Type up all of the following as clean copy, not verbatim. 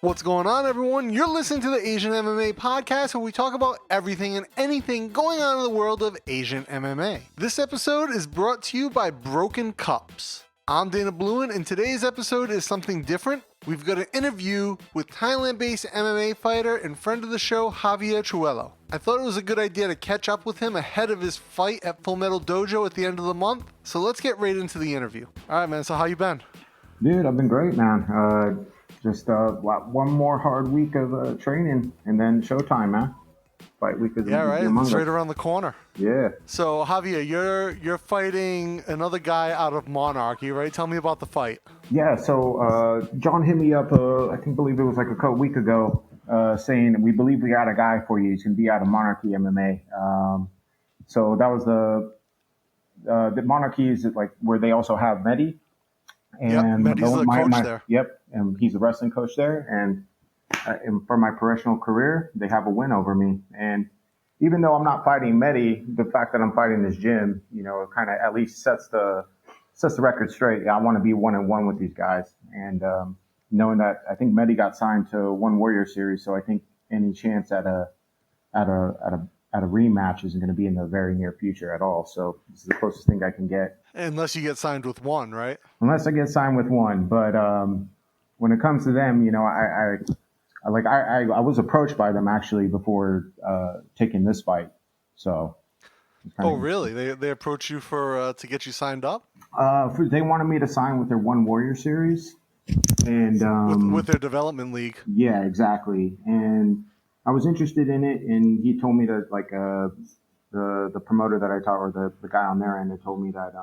What's going on, everyone? You're listening to the Asian MMA podcast, where we talk about everything and anything going on in the world of Asian MMA. This episode is brought to you by Broken Cups. I'm Dana Bluen, and today's episode is something different. We've got an interview with Thailand Based MMA fighter and friend of the show, Javier Trujillo. I thought it was a good idea to catch up with him ahead of his fight at Full Metal Dojo at the end of the month. So let's get right into the interview. All right, man. So how you been? Dude, I've been great, man. Just one more hard week of training, and then showtime, man. Fight week is right. It's right around the corner. Yeah. So Javier, you're fighting another guy out of Monarchy, right? Tell me about the fight. Yeah. So John hit me up. believe it was like a week ago, saying we believe we got a guy for you. He's gonna be out of Monarchy MMA. So that was the Monarchy is like where they also have Mehdi. And Mehdi's the coach there. Yep, and he's a wrestling coach there. And for my professional career, they have a win over me. And even though I'm not fighting Mehdi, the fact that I'm fighting this gym, it kind of at least sets the record straight. I want to be 1-1 with these guys. And knowing that I think Mehdi got signed to One Warrior Series, so I think any chance at a rematch isn't going to be in the very near future at all. So this is the closest thing I can get. Unless you get signed with one, right? Unless I get signed with one. But when it comes to them, I was approached by them actually before taking this fight. So. Oh, really? They approached you for to get you signed up? They wanted me to sign with their One Warrior Series. And with their development league. Yeah, exactly. And I was interested in it, and he told me that the promoter that I talked, or the guy on their end, had told me that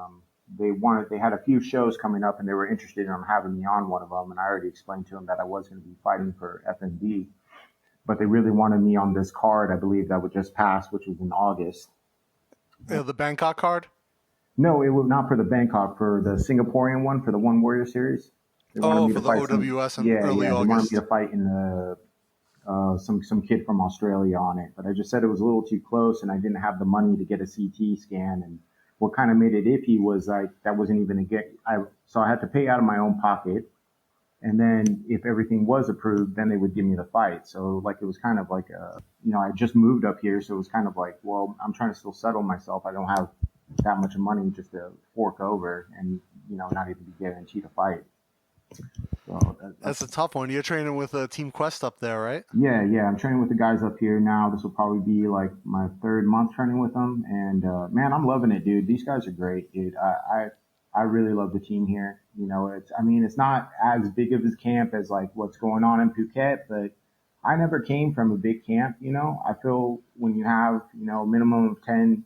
they had a few shows coming up, and they were interested in having me on one of them. And I already explained to him that I was going to be fighting for FNB, but they really wanted me on this card, I believe, that would just pass, which was in August. The Bangkok card? No, it was not for the Bangkok, for the Singaporean one, for the One Warrior Series. They wanted me to fight OWS in early August. They wanted me to fight in the some kid from Australia on it, but I just said it was a little too close, and I didn't have the money to get a CT scan. And what kind of made it iffy was that wasn't even so I had to pay out of my own pocket. And then if everything was approved, then they would give me the fight. So it was kind of like I just moved up here, so it was kind of like, well, I'm trying to still settle myself. I don't have that much money just to fork over and not even be guaranteed a fight. So that's a tough one. You're training with Team Quest up there, right? Yeah. I'm training with the guys up here now. This will probably be like my third month training with them. And, man, I'm loving it, dude. These guys are great, dude. I really love the team here. It's not as big of a camp as like what's going on in Phuket, but I never came from a big camp. I feel when you have, a minimum of 10,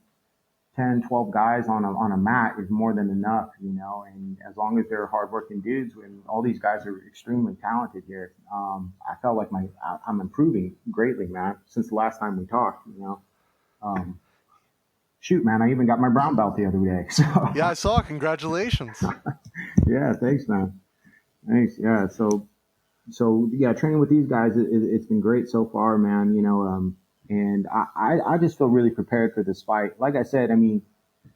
12 guys on a mat is more than enough, and as long as they're hardworking dudes, and all these guys are extremely talented here, I felt like I'm improving greatly, man, since the last time we talked, shoot, man, I even got my brown belt the other day. So. Yeah, I saw. Congratulations. Yeah, thanks, man. Thanks. Yeah. So training with these guys, it's been great so far, man, and I just feel really prepared for this fight. Like I said,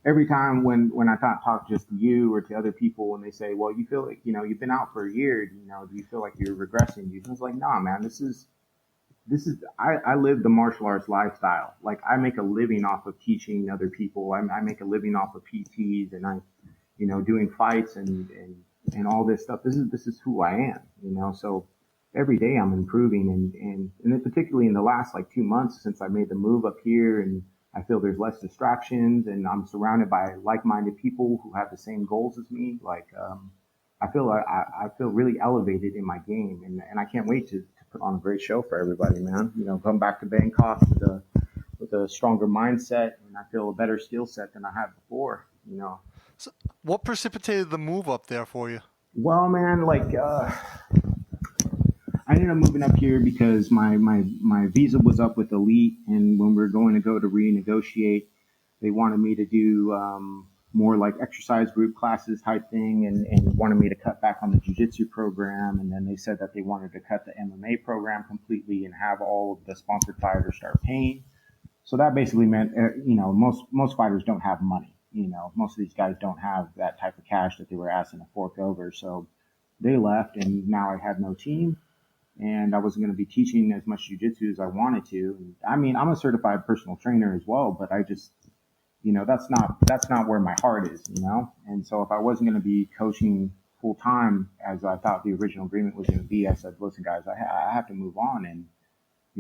every time when I talk just to you or to other people, when they say, well, you feel like, you've been out for a year, do you feel like you're regressing? I was like, nah, man, I live the martial arts lifestyle. Like, I make a living off of teaching other people. I make a living off of PTs, and doing fights and all this stuff. This is who I am, so every day I'm improving, and then particularly in the last 2 months since I made the move up here, and I feel there's less distractions, and I'm surrounded by like-minded people who have the same goals as me. I feel really elevated in my game, and I can't wait to put on a great show for everybody, man. Come back to Bangkok with a stronger mindset, and I feel a better skill set than I had before. So what precipitated the move up there for you? Well, man, I ended up moving up here because my visa was up with Elite, and when we were going to go to renegotiate, they wanted me to do more like exercise group classes type thing, and wanted me to cut back on the jiu-jitsu program, and then they said that they wanted to cut the MMA program completely and have all of the sponsored fighters start paying. So that basically meant, most fighters don't have money. Most of these guys don't have that type of cash that they were asking to fork over. So they left, and now I had no team. and I wasn't going to be teaching as much jiu-jitsu as I wanted to. And, I mean, I'm a certified personal trainer as well, but I just, that's not where my heart is, And so if I wasn't going to be coaching full time as I thought the original agreement was going to be, I said, listen, guys, I have to move on. And,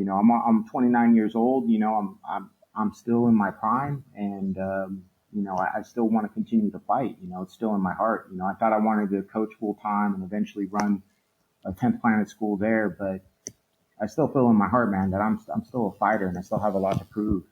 I'm 29 years old, I'm still in my prime, and, I still want to continue to fight. It's still in my heart. I thought I wanted to coach full time and eventually run a 10th Planet school there, but I still feel in my heart, man, that I'm still a fighter and I still have a lot to prove,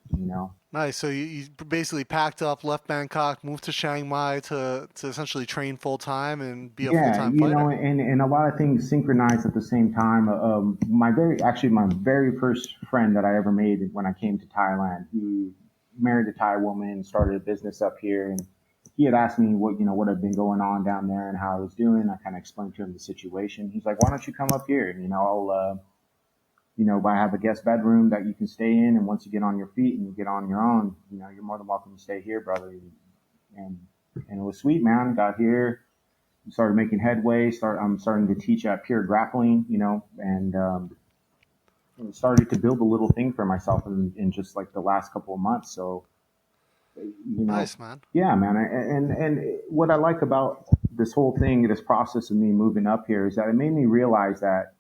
Nice. So you basically packed up, left Bangkok, moved to Chiang Mai to essentially train full time and be a full Yeah, time fighter. and a lot of things synchronized at the same time. My very first friend that I ever made when I came to Thailand, he married a Thai woman, started a business up here, and he had asked me what had been going on down there and how I was doing. I kind of explained to him the situation. He's like, "Why don't you come up here? And, I'll I have a guest bedroom that you can stay in, and once you get on your feet and you get on your own, you're more than welcome to stay here, brother." And it was sweet, man. Got here, started making headway. I'm starting to teach at Pure Grappling, and started to build a little thing for myself in just like the last couple of months. So, Nice, man. yeah, man. And what I like about this whole thing, this process of me moving up here, is that it made me realize that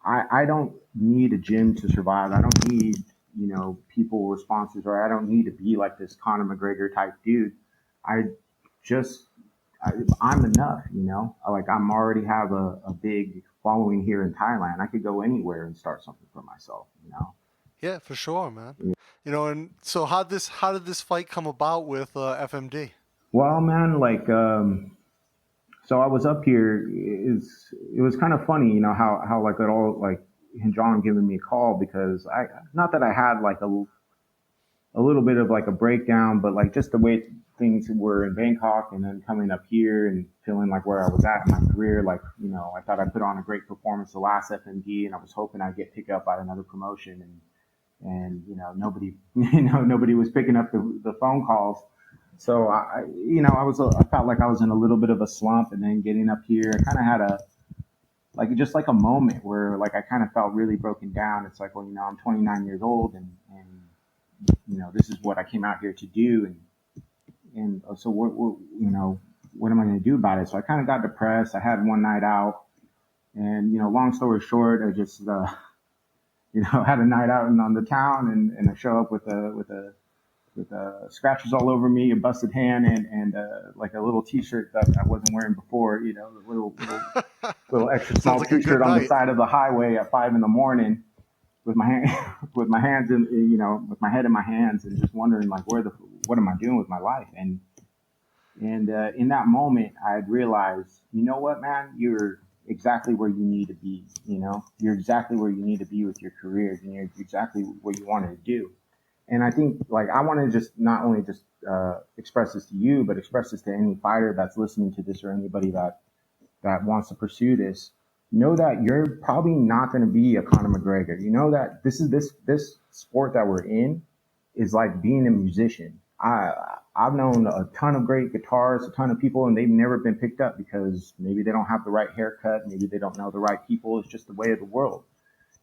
I don't need a gym to survive. I don't need, people responses, or I don't need to be like this Conor McGregor type dude. I just, I'm enough, Like I'm already have a big following here in Thailand. I could go anywhere and start something for myself, Yeah, for sure, man. And so how did this fight come about with FMD? Well, man, like, so I was up here. It was kind of funny, how like it all like John giving me a call, because not that I had like a little bit of like a breakdown, but like just the way things were in Bangkok and then coming up here and feeling like where I was at in my career. Like, I thought I put on a great performance the last FMD, and I was hoping I'd get picked up by another promotion, and nobody, nobody was picking up the phone calls. So I felt like I was in a little bit of a slump, and then getting up here, I kind of had just like a moment where like I kind of felt really broken down. It's like, well, I'm 29 years old, and this is what I came out here to do, and so what am I going to do about it? So I kind of got depressed. I had one night out, and long story short, I just had a night out on the town, and I show up with scratches all over me, a busted hand, and like a little T-shirt that I wasn't wearing before. A little extra small Sounds like a T-shirt good on the night. side of the highway at 5 a.m. with my hand, with my hands in, with my head in my hands, and just wondering like, what am I doing with my life? And in that moment, I had realized, you know what, man, you're exactly where you need to be. You're exactly where you need to be with your career, and you're exactly what you wanted to do. And I think, like, I want to just not only just express this to you, but express this to any fighter that's listening to this, or anybody that wants to pursue this. Know that you're probably not going to be a Conor McGregor. You know that this sport that we're in is like being a musician. I've known a ton of great guitarists, a ton of people, and they've never been picked up because maybe they don't have the right haircut, maybe they don't know the right people. It's just the way of the world,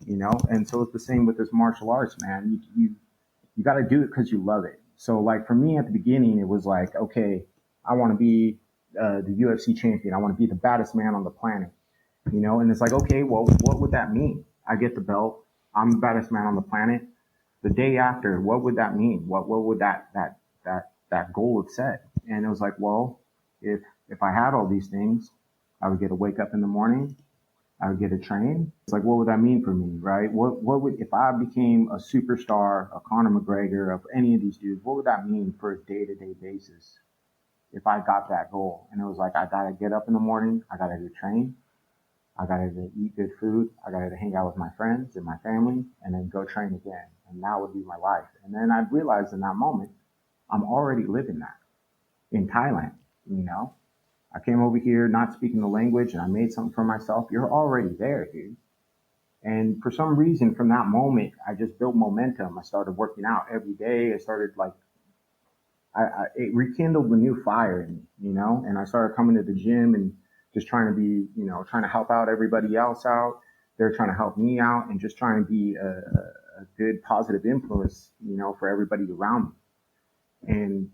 And so it's the same with this martial arts, man. You got to do it because you love it. So like for me at the beginning, it was like, okay, I want to be the UFC champion. I want to be the baddest man on the planet, And it's like, okay, well, what would that mean? I get the belt. I'm the baddest man on the planet. The day after, what would that mean? What would that goal have said? And it was like, well, if I had all these things, I would get to wake up in the morning. I would get to train. It's like, what would that mean for me, right? What would, if I became a superstar, a Conor McGregor, of any of these dudes, what would that mean for a day-to-day basis if I got that goal? And it was like, I got to get up in the morning. I got to train. I got to eat good food. I got to hang out with my friends and my family, and then go train again. And that would be my life. And then I realized in that moment, I'm already living that in Thailand. I came over here not speaking the language, and I made something for myself. You're already there, dude. And for some reason, from that moment, I just built momentum. I started working out every day. I started like, it rekindled the new fire in me, and I started coming to the gym and just trying to be, trying to help out everybody else out. they're trying to help me out and just trying to be a good positive influence, for everybody around me. And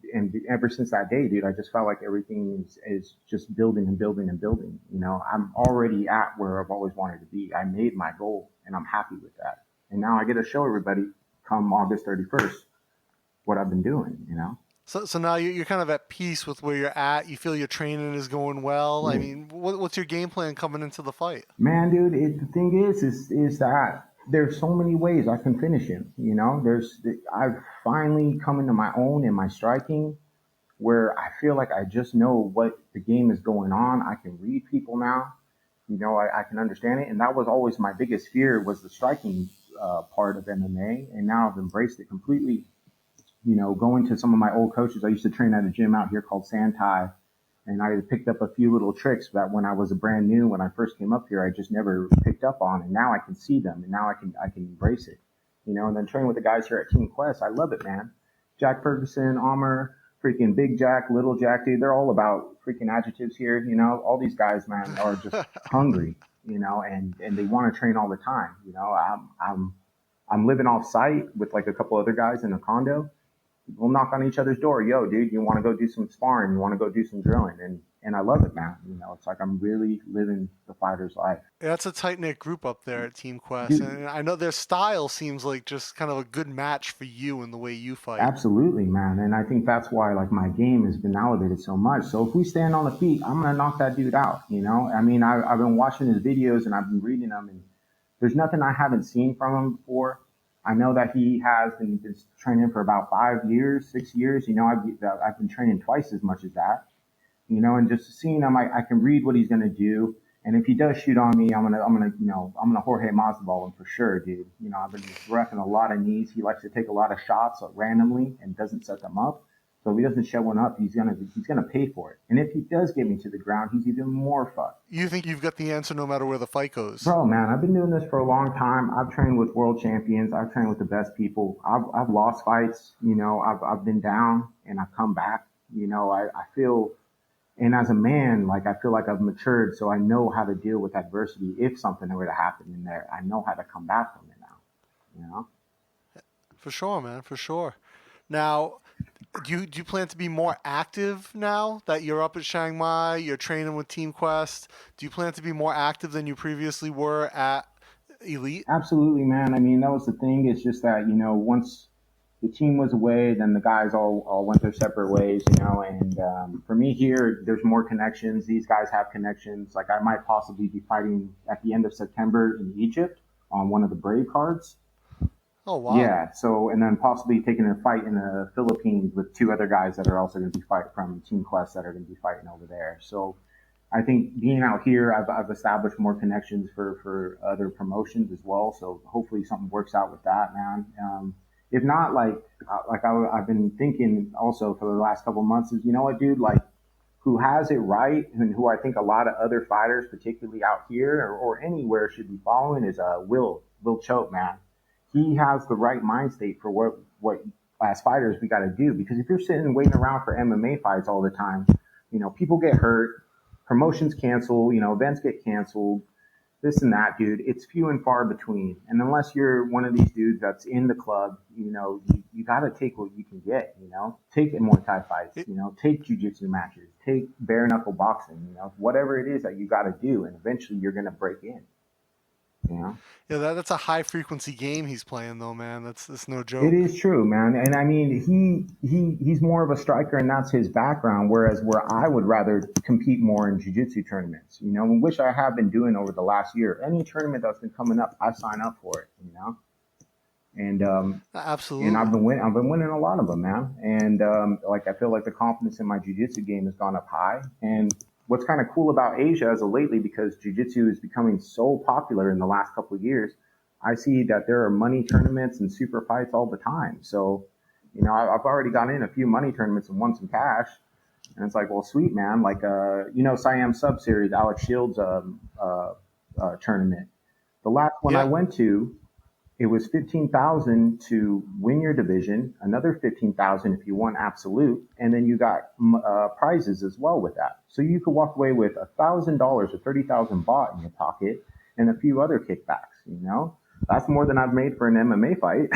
ever since that day, dude, I just felt like everything is just building and building and building. I'm already at where I've always wanted to be. I made my goal and I'm happy with that. And now I get to show everybody come August 31st what I've been doing. So now you're kind of at peace with where you're at. You feel your training is going well. Yeah. I mean, what's your game plan coming into the fight? Man, dude, the thing is that there's so many ways I can finish him. I've finally come into my own in my striking, where I feel like I just know what the game is going on. I can read people now. I can understand it, and that was always my biggest fear, was the striking part of MMA, and now I've embraced it completely. Going to some of my old coaches, I used to train at a gym out here called Santai, and I picked up a few little tricks that when I was when I first came up here, I just never picked up on, and now I can see them, and now I can embrace it. And then training with the guys here at Team Quest, I love it, man. Jack Ferguson, Amr, freaking Big Jack, Little Jack, dude, they're all about freaking adjectives here. All these guys, man, are just hungry, and they want to train all the time. I'm living off site with like a couple other guys in a condo. We'll knock on each other's door. Yo, dude, you want to go do some sparring? You want to go do some drilling? And I love it, man. It's like I'm really living the fighter's life. Yeah, that's a tight-knit group up there at Team Quest. Dude, and I know their style seems like just kind of a good match for you and the way you fight. Absolutely, man. And I think that's why like my game has been elevated so much. So if we stand on the feet, I'm going to knock that dude out, I mean, I've been watching his videos and I've been reading them, and there's nothing I haven't seen from him before. I know that he has been training for about 5 years, 6 years. I've been training twice as much as that. And just seeing him, I can read what he's gonna do. And if he does shoot on me, I'm gonna Jorge Masvidal him for sure, dude. I've been repping a lot of knees. He likes to take a lot of shots randomly and doesn't set them up. So if he doesn't show one up, he's gonna pay for it. And if he does get me to the ground, he's even more fucked. You think you've got the answer no matter where the fight goes? Bro, man, I've been doing this for a long time. I've trained with world champions. I've trained with the best people. I've lost fights. I've been down and I've come back. I feel, and as a man, like I feel like I've matured, so I know how to deal with adversity. If something were to happen in there, I know how to come back from it now. For sure, man. For sure. Now, do you plan to be more active now that you're up at Chaingmai, you're training with Team Quest? Do you plan to be more active than you previously were at Elite? Absolutely, man. I mean, that was the thing. It's just that, once the team was away, then the guys all went their separate ways, and for me here, there's more connections. These guys have connections. Like I might possibly be fighting at the end of September in Egypt on one of the Brave cards. Oh, wow. Yeah, so, and then possibly taking a fight in the Philippines with 2 other guys that are also going to be fighting from Team Quest that are going to be fighting over there. So I think being out here, I've established more connections for other promotions as well. So hopefully something works out with that, man. If not, I've been thinking also for the last couple of months is, you know what, dude, like who has it right and who I think a lot of other fighters, particularly out here or anywhere, should be following is Will Choate, man. He has the right mind state for what as fighters we got to do. Because if you're sitting and waiting around for MMA fights all the time, people get hurt, promotions cancel, events get canceled, this and that, dude. It's few and far between. And unless you're one of these dudes that's in the club, you got to take what you can get, Take Muay Thai fights, take jiu-jitsu matches, take bare knuckle boxing, whatever it is that you got to do. And eventually you're going to break in. Yeah, that's a high frequency game he's playing though, man. That's no joke. It is true, man. And I mean, he's more of a striker and that's his background. Whereas where I would rather compete more in jiu-jitsu tournaments, which I have been doing over the last year. Any tournament that's been coming up, I sign up for it, And absolutely. And I've been winning a lot of them, man. And I feel like the confidence in my jiu-jitsu game has gone up high. And what's kind of cool about Asia as of lately, because jiu-jitsu is becoming so popular in the last couple of years, I see that there are money tournaments and super fights all the time. So, I've already got in a few money tournaments and won some cash. And it's like, well, sweet, man. Like, Siam Sub Series, Alex Shields tournament. The last one I went to, it was $15,000 to win your division, another $15,000 if you won absolute, and then you got prizes as well with that. So you could walk away with $1,000 or 30,000 baht in your pocket, and a few other kickbacks, you know? That's more than I've made for an MMA fight.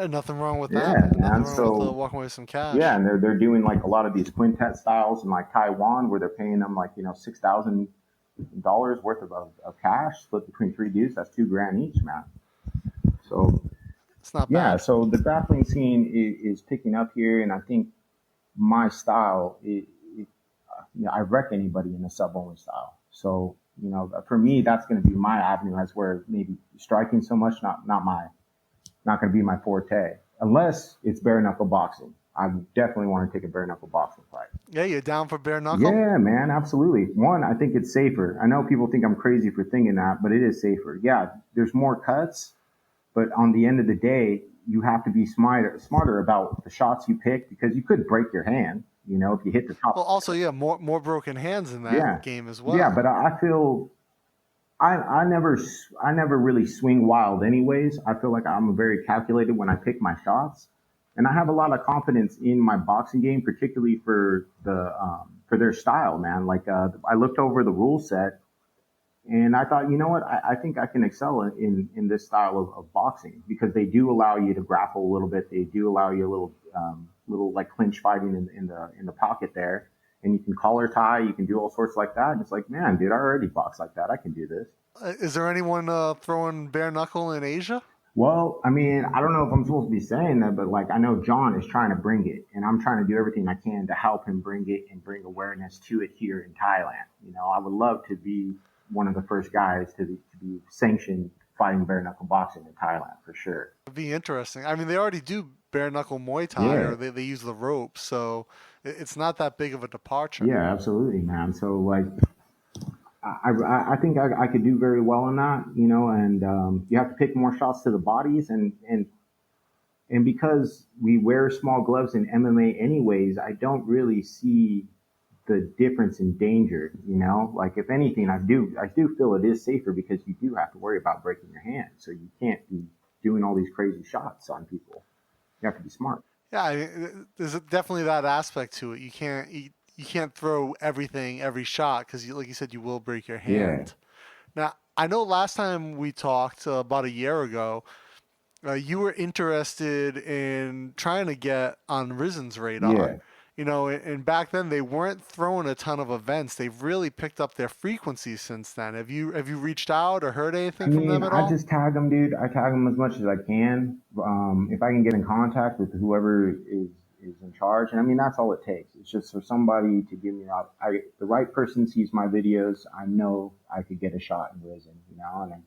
Nothing wrong with Yeah, that. man. Nothing wrong with walking away with some cash. Yeah, and they're doing like a lot of these quintet styles in like Taiwan where they're paying them like, you know, $6,000 worth of cash split between three dudes. That's $2,000 each, man. So It's not yeah, bad. so the grappling scene is picking up here, and I think my style, you know, I wreck anybody in a sub-only style. So, you know, for me, that's going to be my avenue. That's where maybe striking so much, not going to be my forte, unless it's bare knuckle boxing. I definitely want to take a bare knuckle boxing fight. Yeah, you're down for bare knuckle? Yeah, man, absolutely. One, I think it's safer. I know people think I'm crazy for thinking that, but it is safer. Yeah, there's more cuts, but on the end of the day, you have to be smarter about the shots you pick because you could break your hand, you know, if you hit the top. Well, also, yeah, more broken hands in that game as well. Yeah, but I feel I never really swing wild anyways. I feel like I'm very calculated when I pick my shots. And I have a lot of confidence in my boxing game, particularly for their style, man. Like I looked over the rule set and I thought, you know what, I think I can excel in this style of boxing because they do allow you to grapple a little bit. They do allow you a little like clinch fighting in the pocket there. And you can collar tie, you can do all sorts like that. And it's like, man, dude, I already box like that. I can do this. Is there anyone throwing bare knuckle in Asia? Well, I mean, I don't know if I'm supposed to be saying that, but like I know John is trying to bring it, and I'm trying to do everything I can to help him bring it and bring awareness to it here in Thailand. You know, I would love to be one of the first guys to be sanctioned fighting bare knuckle boxing in Thailand for sure. It'd be interesting. I mean, they already do bare knuckle Muay Thai, or they use the ropes, so it's not that big of a departure. Yeah, absolutely, man. So like, I think I could do very well in that, you know, and you have to pick more shots to the bodies and because we wear small gloves in MMA anyways, I don't really see the difference in danger, you know, like if anything, I do feel it is safer because you do have to worry about breaking your hand. So you can't be doing all these crazy shots on people. You have to be smart. Yeah, I mean, there's definitely that aspect to it. You can't throw everything every shot because, like you said, you will break your hand. Yeah. Now, I know last time we talked about a year ago, you were interested in trying to get on Risen's radar. Yeah. You know, and back then they weren't throwing a ton of events. They've really picked up their frequency since then. Have you reached out or heard anything from them at all? I just tag them, dude. I tag them as much as I can. If I can get in contact with whoever is in charge, and I mean that's all it takes. It's just for somebody to give me the right person sees my videos. I know I could get a shot in Risen, you know,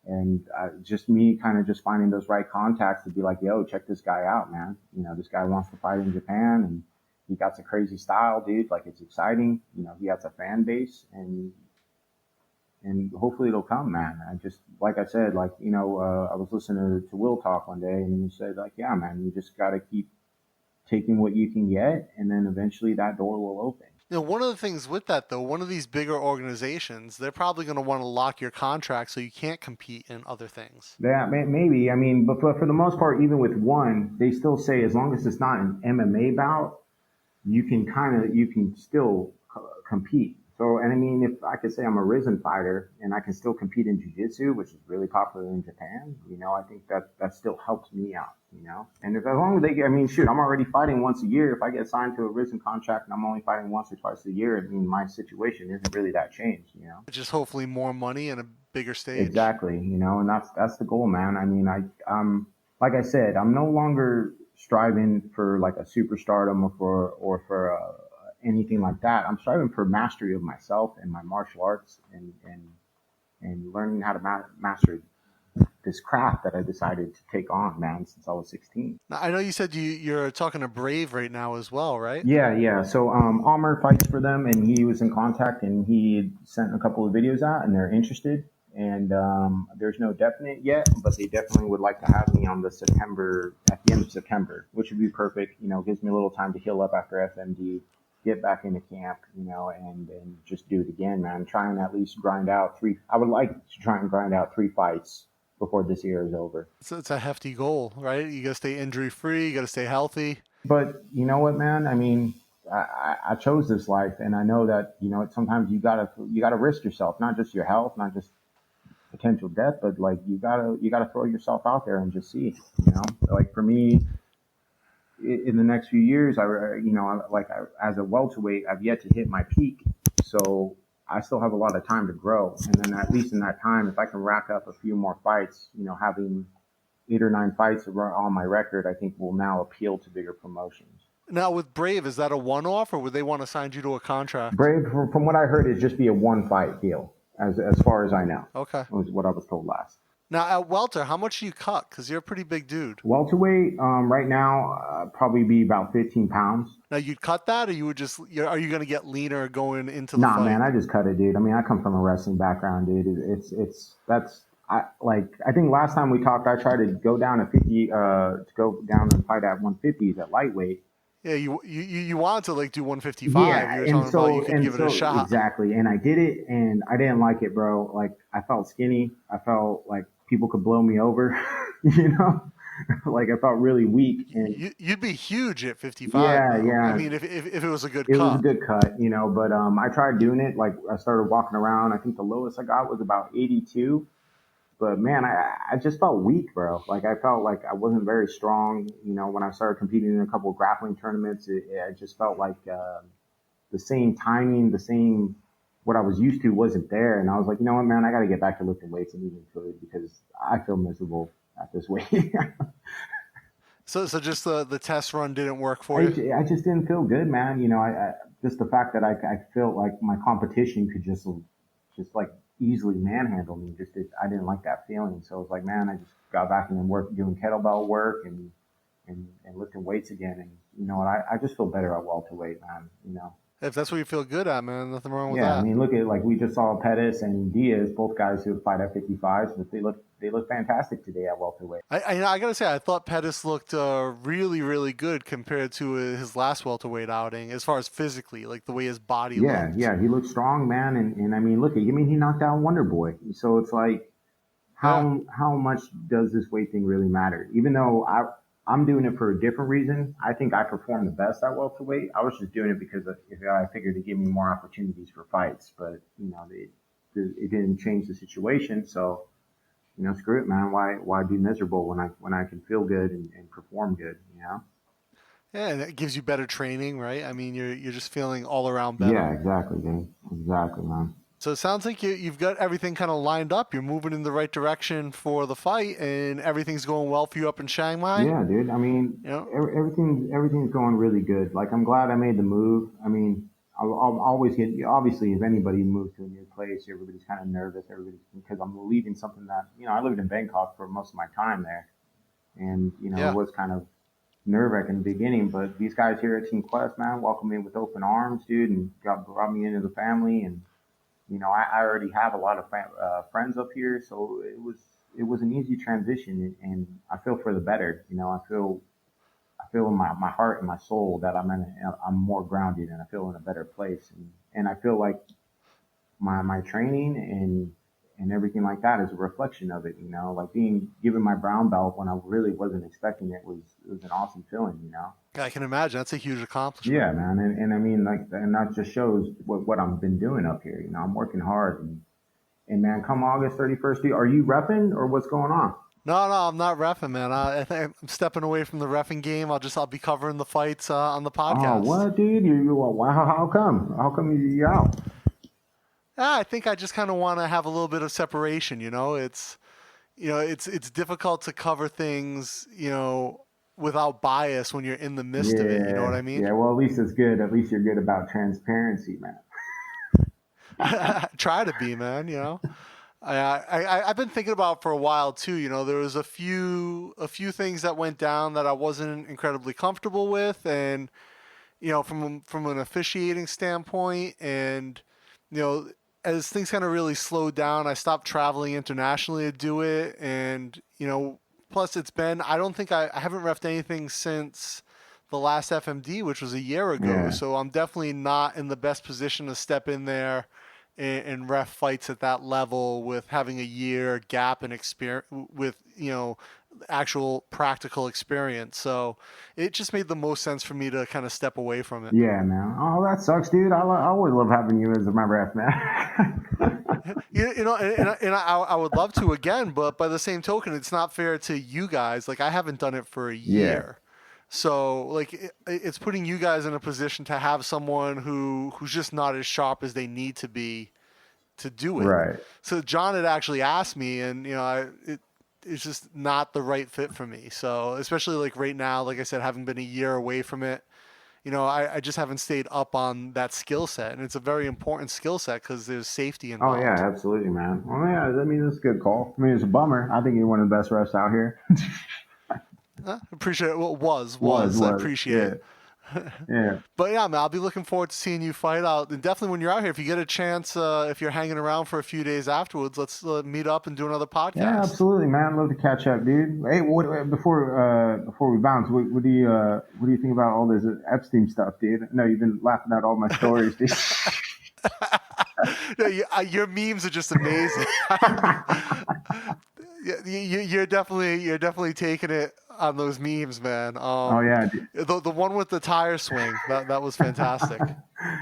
and just me kind of just finding those right contacts to be like, yo, check this guy out, man. You know, this guy wants to fight in Japan and he got some crazy style, dude. Like it's exciting. You know, he has a fan base and hopefully it'll come, man. I just, like I said, like, you know, I was listening to Will talk one day and he said like, yeah, man, you just got to keep taking what you can get and then eventually that door will open. You know, one of the things with that, though, one of these bigger organizations, they're probably going to want to lock your contract so you can't compete in other things. Yeah, maybe. I mean, but for the most part, even with one, they still say as long as it's not an MMA bout, you can still compete. So, and I mean, if I could say I'm a Risen fighter and I can still compete in jiu-jitsu, which is really popular in Japan, you know, I think that still helps me out, you know. And as long as they get, I mean, shoot, I'm already fighting once a year. If I get signed to a Risen contract and I'm only fighting once or twice a year, I mean, my situation isn't really that changed, you know. Just hopefully more money and a bigger stage. Exactly, you know, and that's the goal, man. I mean, I'm like I said, I'm no longer striving for like a superstardom or for anything like that. I'm striving for mastery of myself and my martial arts and learning how to master this craft that I decided to take on, man, since I was 16. Now, I know you said you're talking to Brave right now as well, right? Yeah. So Amr fights for them, and he was in contact, and he sent a couple of videos out, and they're interested. And there's no definite yet, but they definitely would like to have me on at the end of September, which would be perfect. You know, gives me a little time to heal up after FMD, get back into camp, you know, and just do it again, man. Try and at least grind out I would like to try and grind out 3 fights before this year is over. So it's a hefty goal, right? You got to stay injury free, you got to stay healthy. But you know what, man? I mean, I chose this life, and I know that, you know, sometimes you gotta risk yourself, not just your health, not just potential death, but like you gotta throw yourself out there and just see, like for me, in the next few years, as a welterweight, I've yet to hit my peak. So I still have a lot of time to grow. And then at least in that time, if I can rack up a few more fights, having 8 or 9 fights on my record, I think will now appeal to bigger promotions. Now with Brave, is that a one-off, or would they want to sign you to a contract? Brave, from what I heard, is just be a 1-fight deal, as far as I know. Okay. Was what I was told last. Now at welter, how much do you cut? Because you're a pretty big dude. Welterweight, right now, probably be about 15 pounds. Now you'd cut that, or you would just? Are you going to get leaner going into the fight? Nah, man, I just cut it, dude. I mean, I come from a wrestling background, dude. I think last time we talked, I tried to go down to 50, to go down and fight at 150s at lightweight. Yeah, you wanted to like do 155. Yeah, you were talking about you could give it a shot. Exactly, and I did it, and I didn't like it, bro. Like I felt skinny. I felt like people could blow me over, like I felt really weak. And you'd be huge at 55. Yeah, bro. yeah. I mean, if it was a good cut. It was a good cut, But I tried doing it. Like I started walking around. I think the lowest I got was about 82. But man, I just felt weak, bro. Like I felt like I wasn't very strong. When I started competing in a couple of grappling tournaments, I just felt like the same timing, the same what I was used to wasn't there. And I was like, you know what, man, I got to get back to lifting weights and eating food because I feel miserable at this weight. So just the test run didn't work for you? I just didn't feel good, man. I just the fact that I felt like my competition could just like easily manhandle me. I didn't like that feeling. So it was like, man, I just got back and then doing kettlebell work and lifting weights again. And you know what? I just feel better at welterweight, man. If that's what you feel good at, man, nothing wrong with that. Yeah, I mean, look at like we just saw Pettis and Diaz, both guys who fight at 55s, but they look fantastic today at welterweight. I gotta say, I thought Pettis looked really, really good compared to his last welterweight outing, as far as physically, like the way his body looked. Yeah, he looked strong, man, and I mean, he knocked out Wonder Boy, so it's like, how much does this weight thing really matter? Even though I'm doing it for a different reason. I think I performed the best at welterweight. I was just doing it because I figured it'd give me more opportunities for fights, but it didn't change the situation. So, screw it, man. Why be miserable when I can feel good and perform good, Yeah, and it gives you better training, right? I mean, you're just feeling all around better. Yeah, exactly, dude. Exactly, man. So it sounds like you've got everything kind of lined up. You're moving in the right direction for the fight, and everything's going well for you up in Chaingmai. Yeah, dude. I mean, everything's going really good. Like, I'm glad I made the move. I mean, I'll always get, obviously, if anybody moves to a new place, everybody's kind of nervous. Because I'm leaving something that, I lived in Bangkok for most of my time there. And, It was kind of nerve-wracking in the beginning. But these guys here at Team Quest, man, welcomed me with open arms, dude, and brought me into the family. And, I already have a lot of friends up here, so it was an easy transition, and I feel for the better. I feel in my heart and my soul that I'm more grounded and I feel in a better place, and I feel like my training and everything like that is a reflection of it. Like being given my brown belt when I really wasn't expecting it was an awesome feeling. I can imagine. That's a huge accomplishment. Yeah, man. And I mean, and that just shows what I've been doing up here. I'm working hard. And man, come August 31st, are you repping or what's going on? No, I'm not reffing, man. I think I'm stepping away from the reffing game. I'll be covering the fights on the podcast. Oh, what, dude? How come? How come you're out? I think I just kind of want to have a little bit of separation. It's difficult to cover things, without bias when you're in the midst of it. You know what I mean? Yeah, well, at least it's good. At least you're good about transparency, man. Try to be, man, I've been thinking about for a while too. There was a few things that went down that I wasn't incredibly comfortable with, and from an officiating standpoint, and as things kind of really slowed down, I stopped traveling internationally to do it, and plus, I don't think I haven't reffed anything since the last FMD, which was a year ago. Yeah. So I'm definitely not in the best position to step in there and ref fights at that level with having a year gap and experience with, actual practical experience. So it just made the most sense for me to kind of step away from it. Yeah, man. Oh, that sucks, dude. I always love having you as my ref, man. I would love to again, but by the same token, it's not fair to you guys. Like I haven't done it for a Yeah. year. So like it's putting you guys in a position to have someone who's just not as sharp as they need to be to do it. Right. So John had actually asked me, and it's just not the right fit for me. So especially like right now, like I said, having been a year away from it, I just haven't stayed up on that skill set, and it's a very important skill set because there's safety Oh involved. yeah, absolutely, man. Well, yeah, I mean, that's a good call. I mean, it's a bummer. I think you're one of the best refs out here. Appreciate it. Well, was. I appreciate yeah. it. Yeah. But yeah, man, I'll be looking forward to seeing you fight out. And definitely when you're out here, if you get a chance, if you're hanging around for a few days afterwards, let's meet up and do another podcast. Yeah, absolutely, man. Love to catch up, dude. Hey, before we bounce, what do you think about all this Epstein stuff, dude? No, you've been laughing at all my stories, dude. No, your memes are just amazing. You're definitely taking it on those memes, man. Oh yeah, dude. The one with the tire swing that was fantastic.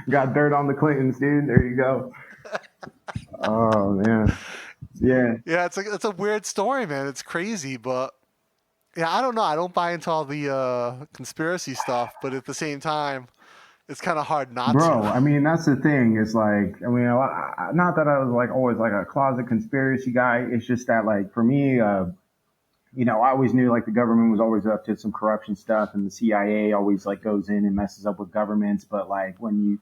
Got dirt on the Clintons, dude. There you go. Oh man, yeah. Yeah, it's a weird story, man. It's crazy, but yeah, I don't know. I don't buy into all the conspiracy stuff, but at the same time, it's kind of hard not Bro, to. I mean, that's the thing. It's like, I mean, not that I was like always like a closet conspiracy guy. It's just that like for me, I always knew like the government was always up to some corruption stuff, and the CIA always like goes in and messes up with governments. But like when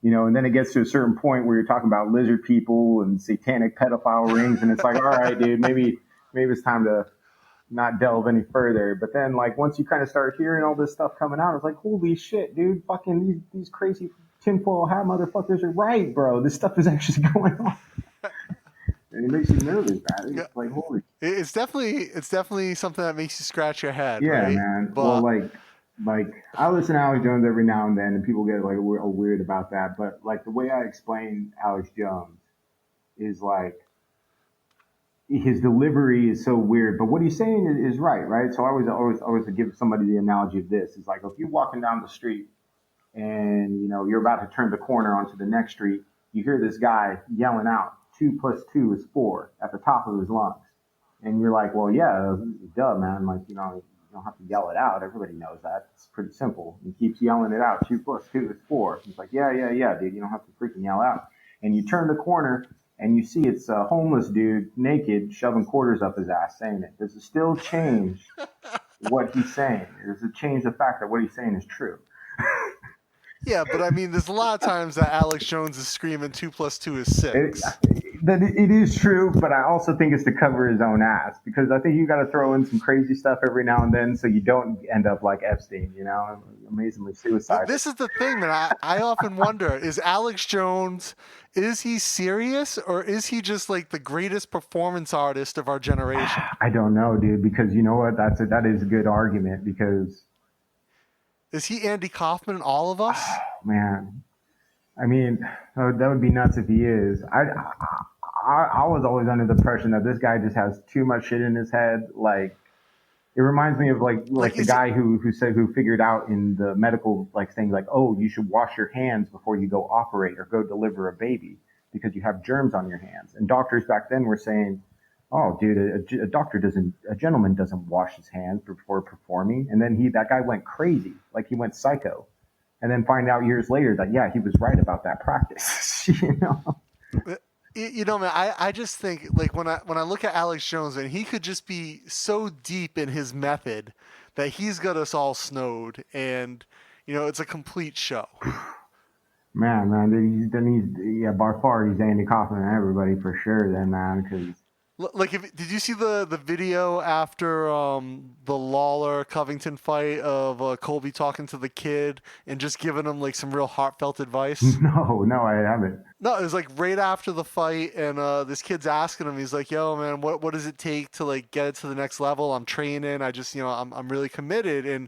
and then it gets to a certain point where you're talking about lizard people and satanic pedophile rings, and it's like, all right, dude, maybe it's time to not delve any further. But then like once you kind of start hearing all this stuff coming out, it's like, holy shit, dude, fucking these crazy tinfoil hat motherfuckers are right, bro. This stuff is actually going on. And it makes you nervous, man. It's like, holy. It's definitely something that makes you scratch your head. Yeah, right? man. But, well, like I listen to Alex Jones every now and then, and people get like weird about that. But like the way I explain Alex Jones is like his delivery is so weird, but what he's saying is right, right? So I always give somebody the analogy of this. It's like if you're walking down the street and you're about to turn the corner onto the next street, you hear this guy yelling out 2 + 2 is 4 at the top of his lungs, and you're like, well, yeah, duh, man. Like you don't have to yell it out. Everybody knows that. It's pretty simple. He keeps yelling it out. 2 + 2 is 4. He's like, yeah, dude. You don't have to freaking yell out. And you turn the corner and you see it's a homeless dude naked shoving quarters up his ass saying it. Does it still change what he's saying? Does it change the fact that what he's saying is true? yeah, but I mean, there's a lot of times that Alex Jones is screaming 2 + 2 is 6. It is true, but I also think it's to cover his own ass, because I think you got to throw in some crazy stuff every now and then so you don't end up like Epstein, amazingly suicidal. This is the thing, man. I often wonder, is Alex Jones, is he serious, or is he just like the greatest performance artist of our generation? I don't know, dude, because you know what? That is a good argument, because is he Andy Kaufman in all of us? Oh, man. I mean, that would be nuts if he is. I was always under the impression that this guy just has too much shit in his head. Like, it reminds me of like the guy who figured out in the medical like thing, like, oh, you should wash your hands before you go operate or go deliver a baby because you have germs on your hands. And doctors back then were saying, oh, dude, a gentleman doesn't wash his hands before performing. And then that guy went crazy, like he went psycho. And then find out years later that, yeah, he was right about that practice, man, I just think like when I look at Alex Jones, and he could just be so deep in his method that he's got us all snowed, and it's a complete show. Man, he's by far he's Andy Kaufman and everybody for sure. Then, man, because. Like, did you see the video after the Lawler Covington fight of Colby talking to the kid and just giving him like some real heartfelt advice? No, I haven't. No, it was like right after the fight, and this kid's asking him. He's like, "Yo, man, what does it take to like get it to the next level? I'm training. I just I'm really committed." And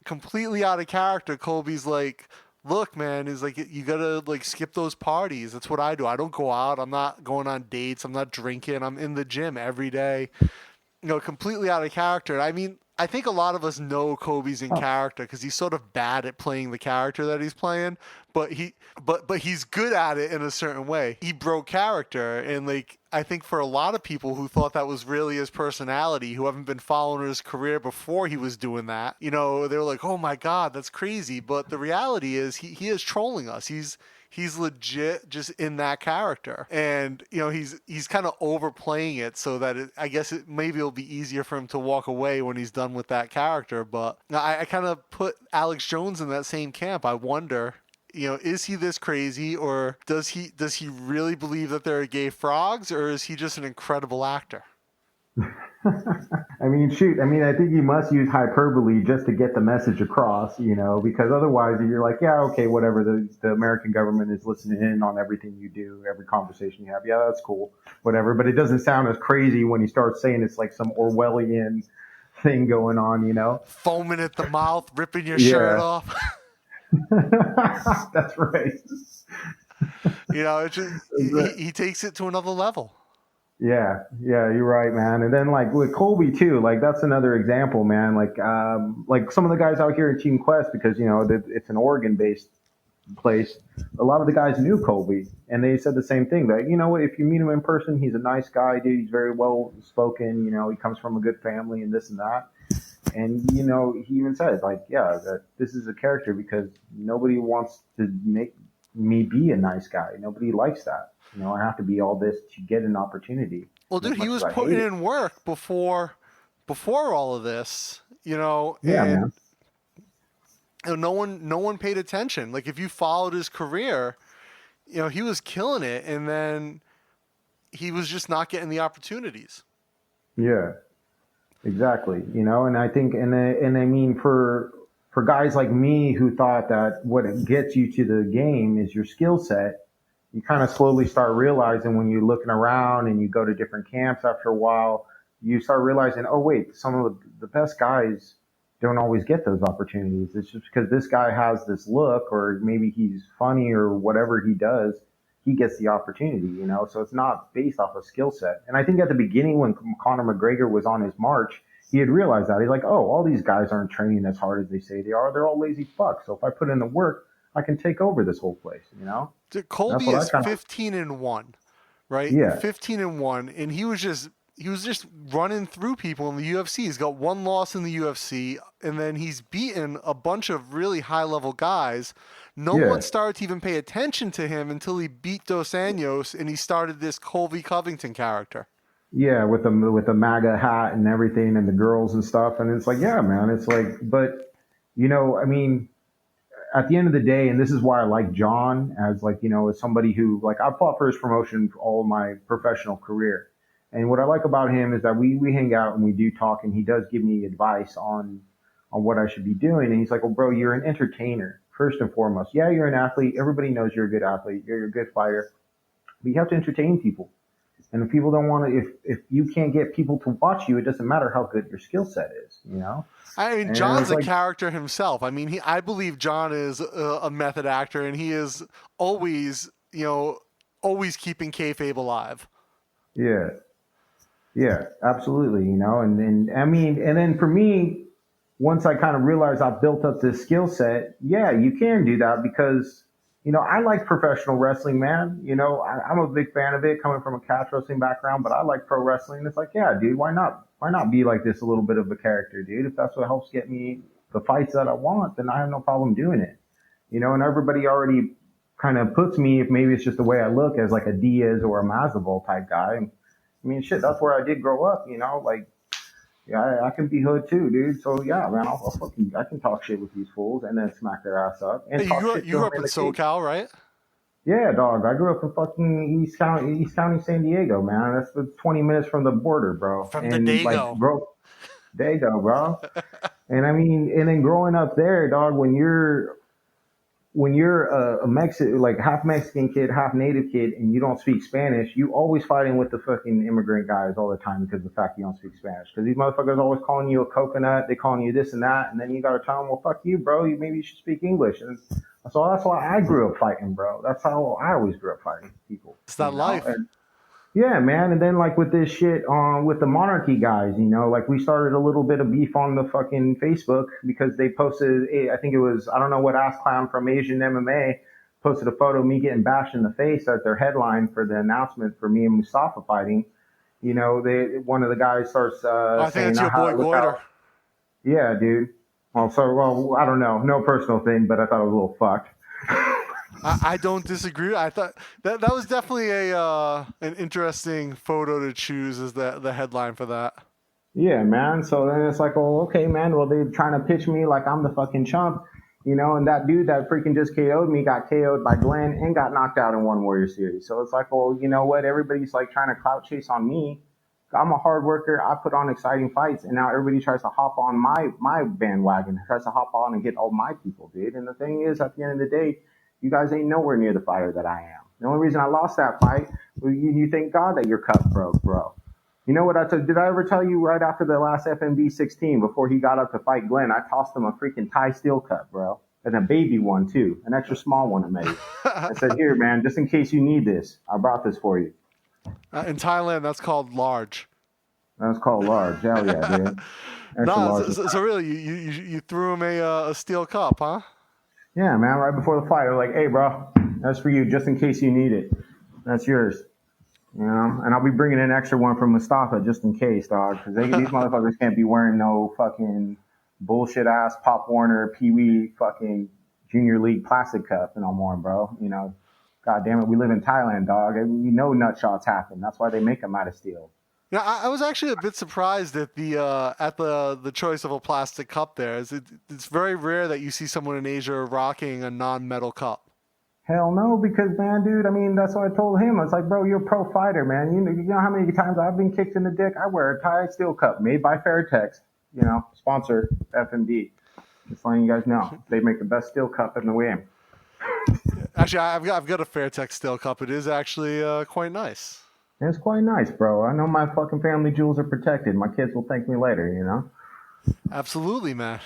completely out of character, Colby's like, look, man, is like, you gotta like skip those parties. That's what I do. I don't go out. I'm not going on dates. I'm not drinking. I'm in the gym every day. completely out of character. I mean, I think a lot of us know Kobe's in Oh, character because he's sort of bad at playing the character that he's playing, but he's good at it in a certain way. He broke character, and like I think for a lot of people who thought that was really his personality, who haven't been following his career before he was doing that, they were like, "Oh my God, that's crazy." But the reality is, he is trolling us. He's legit just in that character, and he's kind of overplaying it so that I guess maybe it'll be easier for him to walk away when he's done with that character. But I kind of put Alex Jones in that same camp. I wonder, is he this crazy, or does he really believe that there are gay frogs, or is he just an incredible actor? I mean, shoot. I mean, I think you must use hyperbole just to get the message across, because otherwise you're like, yeah, okay, whatever. The American government is listening in on everything you do, every conversation you have. Yeah, that's cool, whatever. But it doesn't sound as crazy when you start saying it's like some Orwellian thing going on. Foaming at the mouth, ripping your shirt Yeah, off. that's right. It's just he takes it to another level. Yeah, you're right, man. And then like with Colby too, like that's another example, man. Like some of the guys out here in Team Quest, because it's an Oregon-based place. A lot of the guys knew Colby, and they said the same thing. That if you meet him in person, he's a nice guy, dude. He's very well spoken. He comes from a good family and this and that. And he even said like, yeah, that this is a character because nobody wants to make me be a nice guy. Nobody likes that. I have to be all this to get an opportunity. Well, As dude, he much was as I putting hate it. in work before all of this, Yeah, and man. no one paid attention. Like if you followed his career, he was killing it, and then he was just not getting the opportunities. Yeah, exactly. And I think, and I mean, for guys like me who thought that what gets you to the game is your skill set, you kind of slowly start realizing when you're looking around and you go to different camps after a while, you start realizing, oh wait, some of the best guys don't always get those opportunities. It's just because this guy has this look, or maybe he's funny, or whatever he does, he gets the opportunity. So it's not based off of skill set. And I think at the beginning when Conor McGregor was on his march, he had realized that. He's like, oh, all these guys aren't training as hard as they say they are. They're all lazy fucks. So if I put in the work, I can take over this whole place. Dude, That's Colby what I is kind of, 15-1, right? yeah, 15-1, and he was just running through people in the UFC. He's got one loss in the UFC, and then he's beaten a bunch of really high-level guys. No yeah, one started to even pay attention to him until he beat Dos Anjos, and he started this Colby Covington character. yeah, with the MAGA hat and everything and the girls and stuff. And it's like, yeah, man, it's like, but, I mean, at the end of the day, and this is why I like John as like, as somebody who like I fought for his promotion for all my professional career. And what I like about him is that we hang out and we do talk, and he does give me advice on what I should be doing. And he's like, well, bro, you're an entertainer first and foremost. Yeah, you're an athlete. Everybody knows you're a good athlete. You're a good fighter, but you have to entertain people. And if people don't want to, if you can't get people to watch you, it doesn't matter how good your skill set is. I mean, And John's it's a like, character himself. I mean, I believe John is a method actor, and he is always, always keeping kayfabe alive. yeah, yeah, absolutely. And I mean, and then for me, once I kind of realized I built up this skill set, yeah, you can do that because, I like professional wrestling, man. I'm a big fan of it coming from a catch wrestling background, but I like pro wrestling. It's like, yeah, dude, why not? Why not be like this a little bit of a character, dude? If that's what helps get me the fights that I want, then I have no problem doing it. And everybody already kind of puts me, if maybe it's just the way I look, as like a Diaz or a Masvidal type guy. I mean, shit, that's where I did grow up, like, yeah, I can be hood too, dude. So yeah, man, I can talk shit with these fools and then smack their ass up and Hey, talk you shit you to grew them up in in the cage. SoCal, right? Yeah, dog. I grew up in fucking East County, San Diego, man. That's 20 minutes from the border, bro. From the And like, Dago. bro, there you go, bro. And I mean, and then growing up there, dog, when you're a Mexican, like half Mexican kid, half native kid, and you don't speak Spanish, you always fighting with the fucking immigrant guys all the time because of the fact you don't speak Spanish. Because these motherfuckers always calling you a coconut, they calling you this and that, and then you gotta tell them, well, fuck you, bro. Maybe you should speak English. And so that's why I grew up fighting, bro. That's how I always grew up fighting people, It's that life. And Yeah, man. And then like with this shit with the Monarchy guys, like we started a little bit of beef on the fucking Facebook because they posted, I think it was, I don't know what ass clown from Asian MMA posted a photo of me getting bashed in the face at their headline for the announcement for me and Mustafa fighting. One of the guys starts I think saying, that's your boy look Goiter. how, yeah, dude. Well, I don't know, no personal thing, but I thought it was a little fucked. I don't disagree. I thought that was definitely an interesting photo to choose as the headline for that. Yeah, man. So then it's like, oh, okay, man. Well, they're trying to pitch me like I'm the fucking chump, and that dude that freaking just KO'd me got KO'd by Glenn and got knocked out in one Warrior Series. So it's like, well, you know what? Everybody's like trying to clout chase on me. I'm a hard worker. I put on exciting fights, and now everybody tries to hop on my bandwagon, tries to hop on and get all my people, dude. And the thing is, at the end of the day, you guys ain't nowhere near the fighter that I am. The only reason I lost that fight, you thank God that your cup broke, bro. You know what did I ever tell you right after the last FMD 16, before he got up to fight Glenn, I tossed him a freaking Thai steel cup, bro. And a baby one, too. An extra small one I made. I said, here, man, just in case you need this, I brought this for you. In Thailand, that's called large. That's called large. Hell yeah, dude. Extra large. So really, you threw him a steel cup, huh? Yeah, man, right before the fight. They're like, hey, bro, that's for you, just in case you need it. That's yours. And I'll be bringing an extra one from Mustafa just in case, dog, because these motherfuckers can't be wearing no fucking bullshit ass Pop Warner Pee Wee fucking Junior League plastic cup no more, bro. God damn it, we live in Thailand, dog. We know nut shots happen. That's why they make them out of steel. Yeah, I was actually a bit surprised at the choice of a plastic cup. There, it's very rare that you see someone in Asia rocking a non-metal cup. Hell no, because man, dude, I mean, that's what I told him. I was like, bro, you're a pro fighter, man. You know how many times I've been kicked in the dick? I wear a Thai steel cup made by Fairtex, sponsor FMD. Just letting you guys know, they make the best steel cup in the game. Actually, I've got a Fairtex steel cup. It is actually quite nice. It's quite nice, bro. I know my fucking family jewels are protected. My kids will thank me later, Absolutely, man.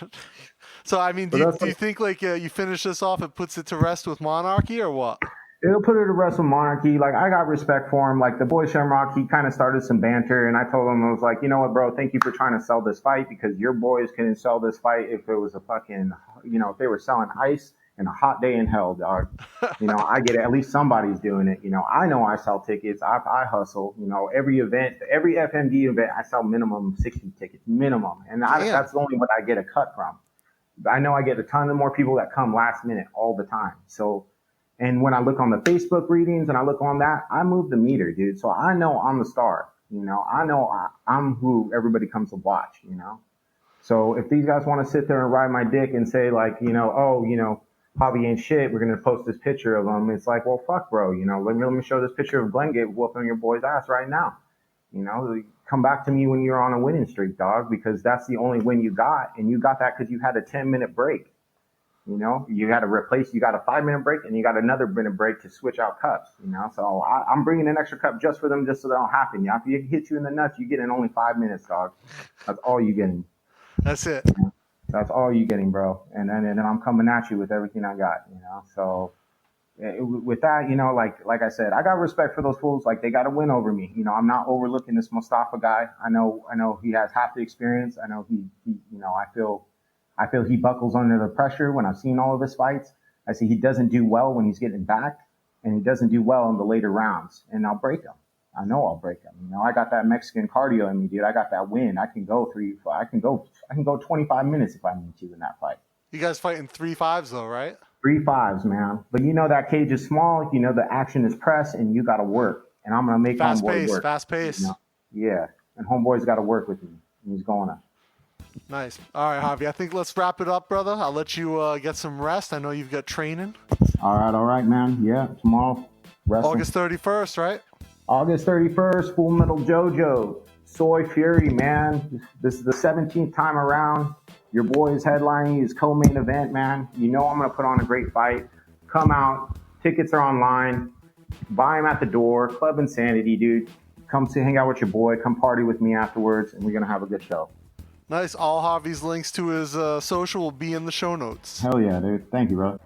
So, I mean, do you think like you finish this off, it puts it to rest with Monarchy or what? It'll put it to rest with Monarchy. Like, I got respect for him. Like, the boy Shamrock, he kind of started some banter, and I told him, I was like, you know what, bro, thank you for trying to sell this fight, because your boys couldn't sell this fight if it was a fucking, if they were selling ice and a hot day in hell, dog. I get it. At least somebody's doing it. I know I sell tickets. I hustle. Every event, every FMD event, I sell minimum 60 tickets, minimum. And that's only what I get a cut from. I know I get a ton of more people that come last minute all the time. So, and when I look on the Facebook readings and I look on that, I move the meter, dude. So I know I'm the star. I know I'm who everybody comes to watch, So if these guys want to sit there and ride my dick and say like, Javi ain't shit, we're going to post this picture of him. It's like, well, fuck, bro. Let me show this picture of Glenn get whooping your boy's ass right now. Come back to me when you're on a winning streak, dog, because that's the only win you got. And you got that because you had a 10-minute break. You got to replace, you got a 5-minute break and you got another minute break to switch out cups, So I'm bringing an extra cup just for them, just so they don't happen. If you hit you in the nuts, you get in only 5 minutes, dog. That's all you getting. That's it. That's all you getting, bro. And then I'm coming at you with everything I got, So with that, like I said, I got respect for those fools. Like, they got to win over me. I'm not overlooking this Mostafa guy. I know he has half the experience. I know he I feel he buckles under the pressure when I've seen all of his fights. I see he doesn't do well when he's getting backed, and he doesn't do well in the later rounds. And I'll break him. I know I'll break him. I got that Mexican cardio in me, dude. I got that wind. I can go 25 minutes if I need to in that fight. You guys fighting 3-5s though, right? 3-5s, man. But that cage is small. The action is press, and you got to work. And I'm gonna make homeboy work. Fast pace. Yeah, and homeboy's got to work with me, and he's going to. Nice. All right, Javi. I think let's wrap it up, brother. I'll let you get some rest. I know you've got training. All right, man. Yeah, tomorrow. Wrestling. August 31st, right? August 31st, Full Metal Jojo, Soy Fury, man. This is the 17th time around. Your boy is headlining his co-main event, man. I'm going to put on a great fight. Come out. Tickets are online. Buy them at the door. Club Insanity, dude. Come hang out with your boy. Come party with me afterwards, and we're going to have a good show. Nice. All Javi's links to his social will be in the show notes. Hell yeah, dude. Thank you, bro.